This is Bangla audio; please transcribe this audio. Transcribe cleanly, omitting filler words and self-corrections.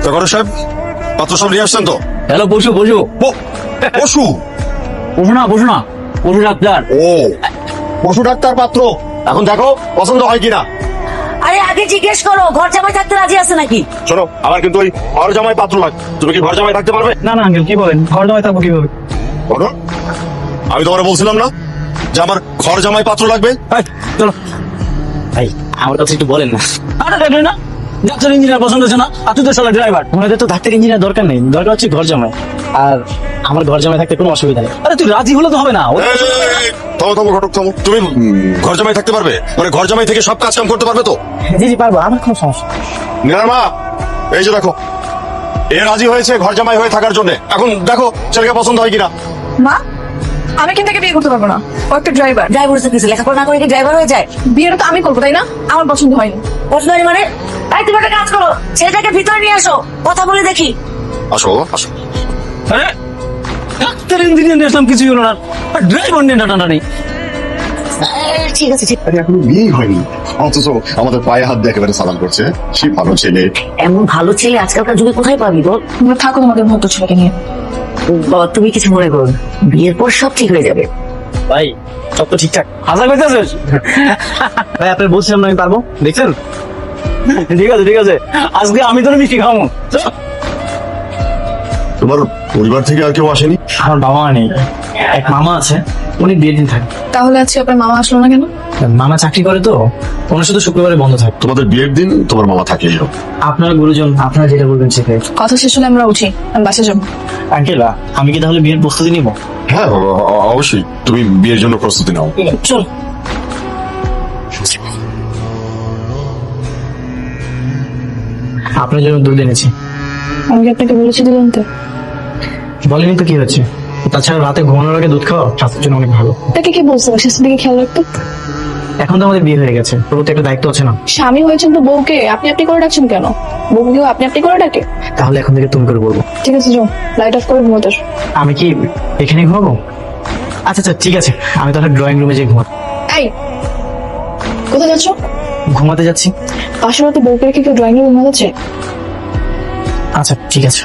তো ঘটক সাহেব, পাত্র সব নিয়ে আসছেন তো? হ্যালো, বসু বসু পশু? বসু না, বসু না, বসু ডাক্তার। ও, পশু ডাক্তার পাত্র। এখন দেখো পছন্দ হয় কিনা। আরে আগে জিজ্ঞেস করো ঘর জামাই থাকতে রাজি আছে নাকি। শোনো, আমার কিন্তু ওই ঘর জামাই পাত্র লাগে। তুমি কি ঘর জামাই থাকতে পারবে? না না আঙ্কেল, কি বলেন, ঘর জামাই থাকবো কিভাবে? ঘটক, আমি তোমার বলছিলাম না যে আমার ঘর জামাই পাত্র লাগবে? এই, চলো ভাই, আমার কাছে একটু বলেন না। আরে দেখলেন না, ডাক্তার ইঞ্জিনিয়ার পছন্দ হচ্ছে না, আর তুই তো সালা ড্রাইভার। ওনাদের তো ডাক্তার ইঞ্জিনিয়ার দরকার নেই, দরকার হচ্ছে ঘর জামাই। আর আমার ঘর জামাই থাকতে কোনো অসুবিধা নেই। আরে তুই রাজি হলে তো হবে না। থামো থামো ঘটক, থামো। তুমি ঘর জামাই থাকতে পারবে? মানে ঘর জামাই থেকে সব কাজ কাম করতে পারবে তো? জি জি পারবো, আমার কোনো সমস্যা। নিরামা, এই যে দেখো, এ রাজি হয়েছে ঘর জামাই হয়ে থাকার জন্য। এখন দেখো ছেলেকে পছন্দ হয় কিনা। মা, আমি কিন্তু তাকে বিয়ে করতে পারবো না। ও একটা ড্রাইভার। ড্রাইভার কিছু লেখাপড়া না করে কি ড্রাইভার হয়ে যায়? বিয়েটা তো আমি করবো, তাই না? আমার পছন্দ হয়নি। পছন্দ হয়নি মানে? তাই তুমি একটা কাজ করো, ছেলেটাকে ভিতরে নিয়ে আসো, কথা বলে দেখি। আসো আসো। আরে ডাক্তার ইঞ্জিনিয়ার নিয়ে আসলাম, কিছুই হলো না, আর ড্রাইভার নিয়ে টানাটানি। ঠিক আছে ঠিক। আরে এখনো বিয়েই হয়নি, অথচ আমাদের পায়ে হাত দিয়ে একেবারে সালাম করছে। সে ভালো ছেলে। এমন ভালো ছেলে আজকালকার যুগে কোথায় পাবি বল? তোমরা থাকো তোমাদের ভদ্র ছেলেকে নিয়ে। বাবা তুমি কিছু মনে করো না, বিয়ের পর সব ঠিক হয়ে যাবে। ভাই সব তো ঠিকঠাক, আশা করতেছিস? ভাই আপনি বলছিলাম না আমি পারবো, দেখছেন? ঠিক আছে ঠিক আছে, আজকে আমি তোর মিষ্টি খাওয়াবো। তোমার পরিবার থেকে আর কেউ আসেনি? আমার বাবা নেই, এক মামা আছে, উনি বিয়ের দিন থাকে। তাহলে আজকে আপনার মামা আসলো না কেন? মামা চাকরি করে তো, ওনার শুধু শুক্রবারে বন্ধ থাকে। তোমাদের বিয়ের দিন তোমার মামা থাকে? আপনার গুরুজন, আপনারা যেটা বলবেন সেটাই। কথা শেষ হলে আমরা উঠি, আমি বাসে যাবো। আঙ্কেল, আমি কি তাহলে বিয়ের প্রস্তুতি নিব? হ্যাঁ অবশ্যই, তুমি বিয়ের জন্য প্রস্তুতি নাও। চল। আপনার জন্য দুধ এনেছি। আমি কি আপনাকে বলেছি দিলাম তো? বলেনি তো কি হচ্ছে, তাছাড়া রাতে ঘুমানোর আগে দুধ খাওয়া স্বাস্থ্যের জন্য অনেক ভালো। তাকে কি বলছো স্বাস্থ্যের দিকে খেয়াল রাখতে? এখন তো আমাদের বিয়ে হয়ে গেছে, প্রতি একটা দায়িত্ব আছে না? স্বামী হয়েছেন তো বউকে আপনি আপনি করে ডাকছেন কেন? বউকে কেউ আপনি আপনি করে ডাকে? তাহলে এখন থেকে তুমি করে বলবো। ঠিক আছে, যাও লাইট অফ করে ঘুমোতে আসো। আমি কি এখানে ঘুমাবো? আচ্ছা আচ্ছা ঠিক আছে, আমি তাহলে ড্রয়িং রুমে যেয়ে ঘুমাবো। এই, কোথায় যাচ্ছ? ঘুমাতে যাচ্ছি। পাশের রাতে বউকে রেখে কেউ ড্রয়িং রুমে ঘুমাচ্ছে? আচ্ছা ঠিক আছে।